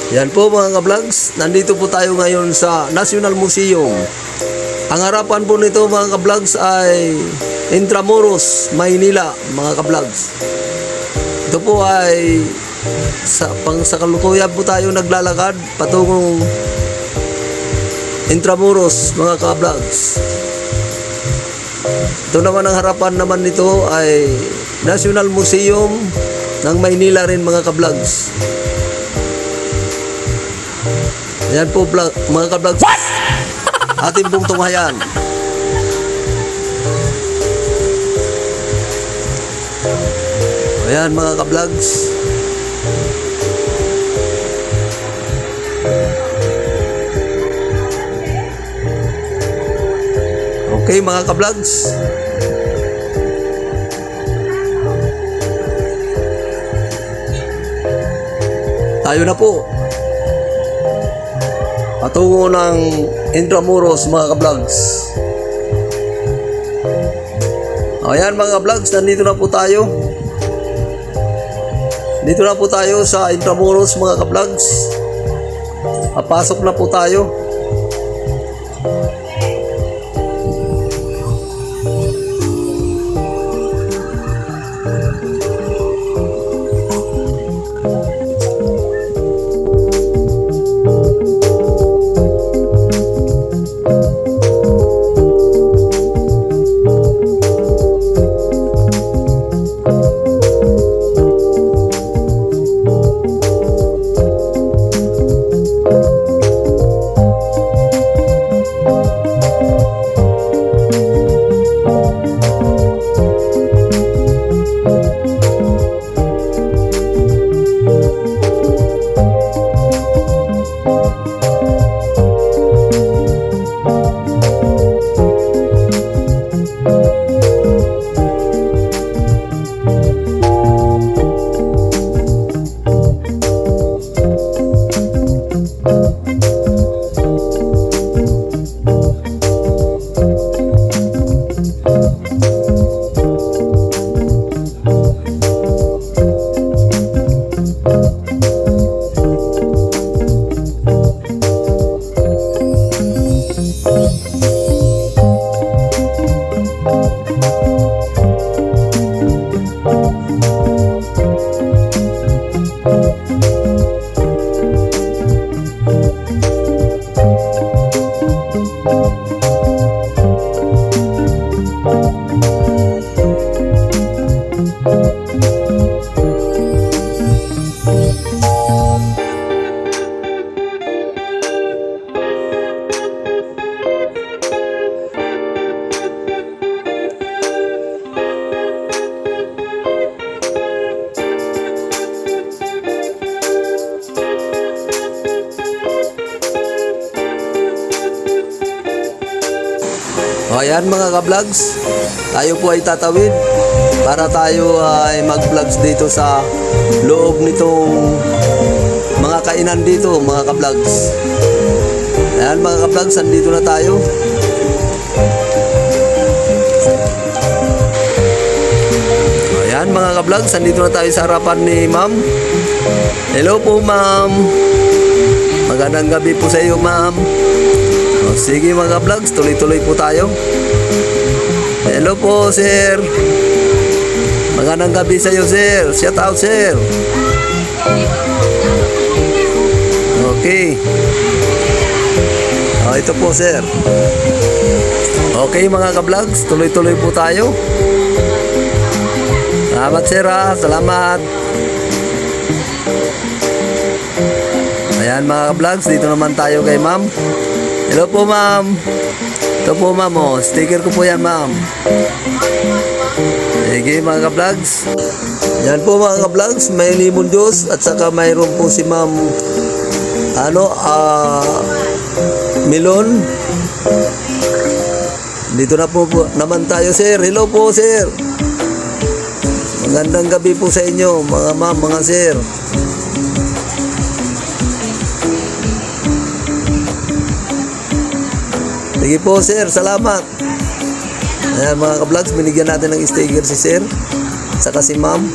Yan po mga ka-vlogs, nandito po tayo ngayon sa National Museum. Ang harapan po nito mga ka-vlogs ay Intramuros, Maynila mga ka-vlogs. Ito po ay sa kalukuyan po tayo naglalakad patungong Intramuros mga ka-vlogs. Ito naman ang harapan naman nito ay National Museum ng Maynila rin mga ka-vlogs. Ayan po mga ka-vlogs. Ating pong tunghayan. Ayan mga ka-vlogs. Okay mga ka-vlogs. Tayo na po patungo ng Intramuros mga ka-vlogs. Ayan mga ka-vlogs, nandito na po tayo. Dito na po tayo sa Intramuros mga ka-vlogs. Papasok na po tayo. Ayan mga ka-vlogs, tayo po ay tatawid para tayo ay mag-vlogs dito sa loob nitong mga kainan dito mga ka-vlogs. Ayan mga ka-vlogs, andito na tayo. Ayan mga ka-vlogs, andito na tayo sa harapan ni ma'am. Hello po ma'am. Magandang gabi po sa iyo ma'am. Sige mga vlogs, tuloy-tuloy po tayo. Hello po sir. Magandang gabi sa iyo sir. Shout out sir. Okay. Ito po sir. Okay mga ka-vlogs, tuloy-tuloy po tayo. Salamat sir ha. Salamat. Ayan mga ka-vlogs, dito naman tayo kay ma'am. Hello po ma'am. Ito po ma'am oh. Sticker ko po yan ma'am. Sige mga ka-vlogs. Yan po mga ka-vlogs. May limon juice at saka mayroon po si ma'am melon. Dito na po naman tayo sir. Hello po sir. Magandang gabi po sa inyo mga ma'am, mga sir. Sige po sir, salamat. Ayan mga ka-vlogs, binigyan natin ng sticker si sir saka si ma'am.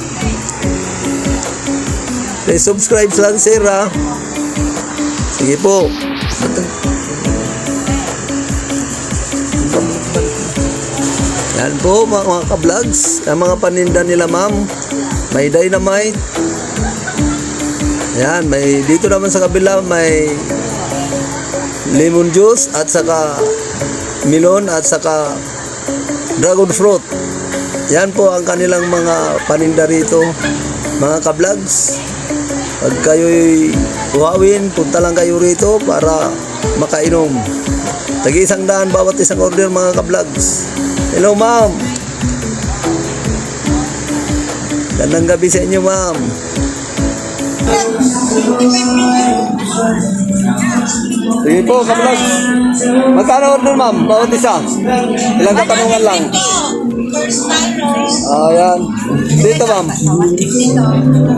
Please subscribe lang sir ha. Sige po. Yan po mga ka-vlogs, ang mga paninda nila ma'am. May dynamite. Yan, may dito naman sa kabila may lemon juice at saka melon at saka dragon fruit. Yan po ang kanilang mga paninda rito, mga ka-vlogs. Pag kayo'y uwawin, punta lang kayo rito para makainom. Tagi-100 bawat isang order mga ka-vlogs. Hello ma'am. Gandang gabi sa inyo ma'am. Sige po ka-vlogs. Magkano order ma'am? Bawat isa? Ilang katanungan lang? Ayan. Dito ma'am.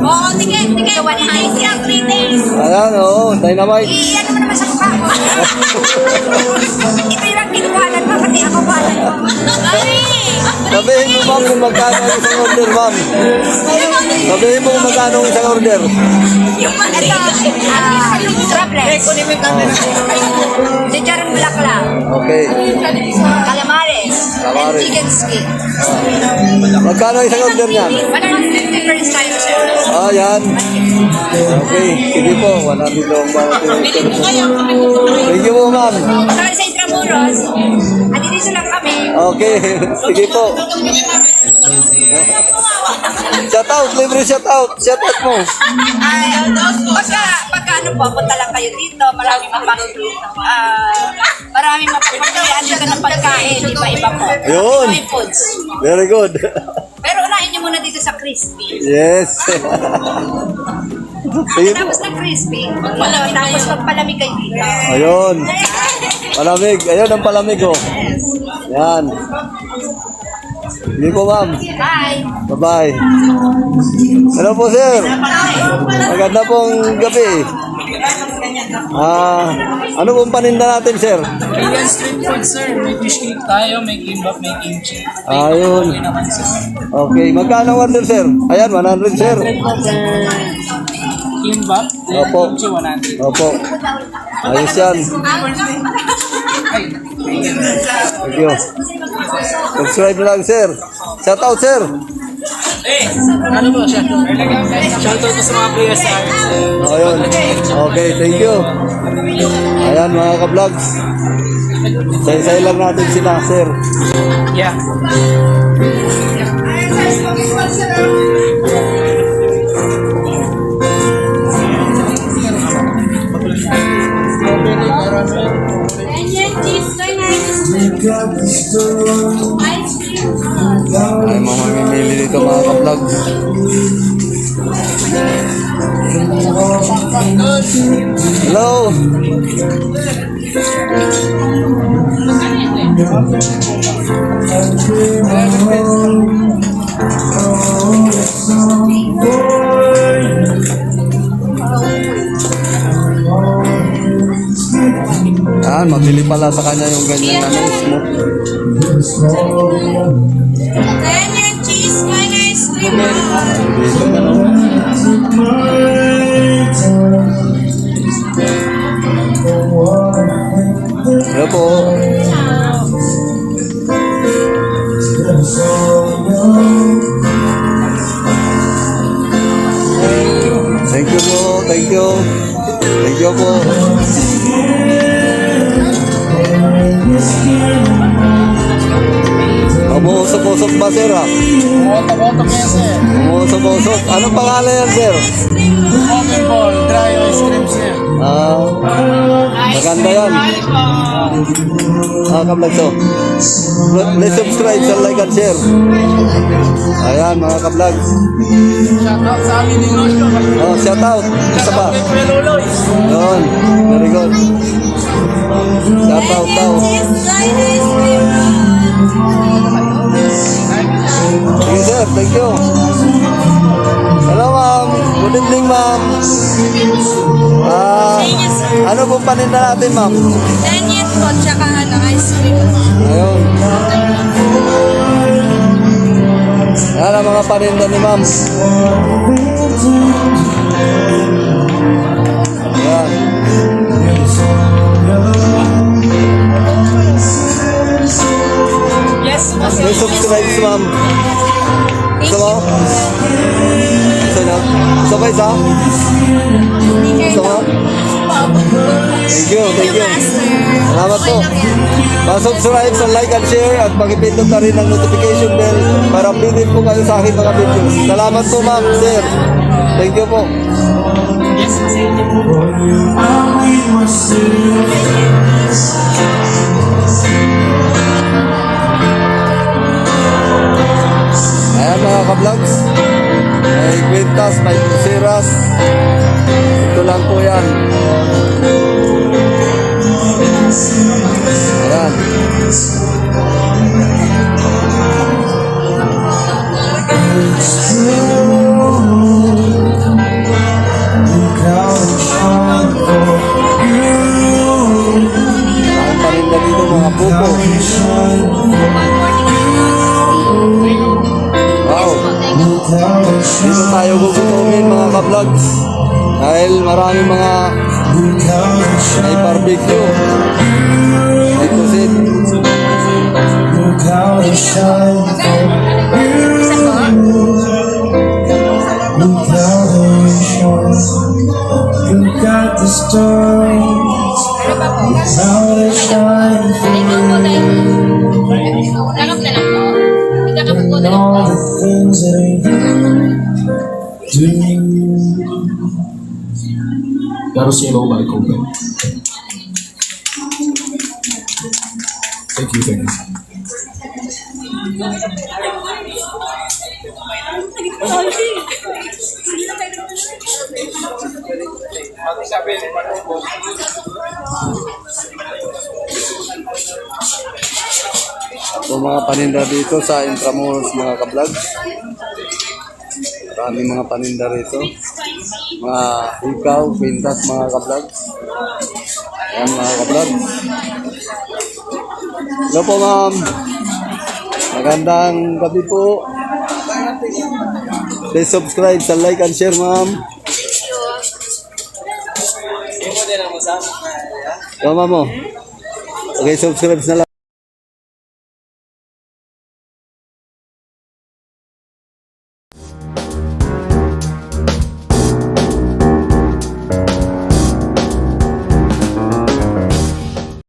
Oo, tingin. 100 yung 3 days. Ayan o, dynamite. Ano mo naman sa mukha ko? Ito yung kinuwalan mo, pati ako walan mo. Sabihin mo ma'am kung magkano ang isang order ma'am. Sabihin mo kung magkano ang isang order. Ito, strapless. Chicharong black lang. Okay. Calamares. Calamares. And chicken skin. Magkano ang isang order niyan? 150 per style, sir. Ayan. Okay. Sige po. 100 lang bawat isang order. Thank you po ma'am. Saka sa Intramuros, at dito lang kami. Okay. Sige po. Shout out. Libre shout out. Shout out mo. Ay, pagka ano po, punta lang kayo dito, maraming mapapagpilian dito ng pagkain, iba-iba po. Ayun. Pinoy foods. Very good. Pero unahin nyo muna dito sa crispy. Yes. Sige po. Tapos na crispy, tapos pagpalamig kayo dito. Ayun. Palamig. Ayun ang palamig oh. Yan. Hindi po ma'am. Bye! Bye-bye. Hello po sir. Maganda pong gabi. Ano pong paninda natin sir? Korean street food, sir. May fish cake tayo, may kimbap, may kimchi. Ayun. Okay naman, sir. Okay. Magkano ang order sir? Ayan, 100 sir. 100 po per kimbap, then Opo. kimchi 100. Opo. Ayos yan. Thank you. Subscribe lang sir. Shout out sir. Ano po siya? Shoutout po sa mga players sa Ayun. Okay, thank you. Ayan mga ka-vlogs. Say lang natin sila, sir. Yeah. Ay, mga mamimili dito mga ka-vlogs. Hello. Mabili pala sa kanya yung ganyan ano, smooth. Ganyan, cheese, mayonnaise, cream. Dito ka no. Hello po. Thank you po, thank you. Thank you po. Umusok-usok ba sir ha? Boto-boto po yan, sir. Umusok-usok. Anong pangalan yan sir? Open ball, dry ice cream, sir. Maganda yan. Ka-vlog to. Please subscribe, like and share. Ayan mga ka-vlog. Shoutout sa amin ni Rosyo. Oh, shout out. Isa pa. Shoutout kay Luloy. Yun. Very good. Shout out daw. Sige sir, thank you. Hello ma'am. Good evening ma'am. Ano pong paninda natin ma'am? Danyet po, tsaka ice cream. Ayun. Yan ang mga paninda ni ma'am. Yan. Please subscribe, ma'am. Gusto mo? Gusto niyo? Gusto ba isa? Gusto mo? Thank you, thank you. Salamat po. Pa-subscribe sa like and share at pakipindot na rin ang notification bell para updated po kayo sa aking mga videos. Salamat po, ma'am, sir. Thank you po. Ayan mga ka-vlogs. May kwintas, may pulseras. Ito lang po yan. Ayan. Ang paninda dito mga pupo. Wow. Dito tayo gugutumin mga ka-vlogs. Dahil maraming mga may barbecue. May kusit. You got the stories, how they shine and all the things that you do. That'll say hello, Michael. Thank you, thank you. So mga paninda dito sa Intramuros mga ka-vlogs. Maraming mga paninda rito. Mga ikaw, kwintas mga ka-vlogs. Ayan mga ka-vlogs. Hello po ma'am. Magandang gabi po. Please subscribe sa like and share ma'am. Ikaw ma'am mo. Okay, subscribe na lang.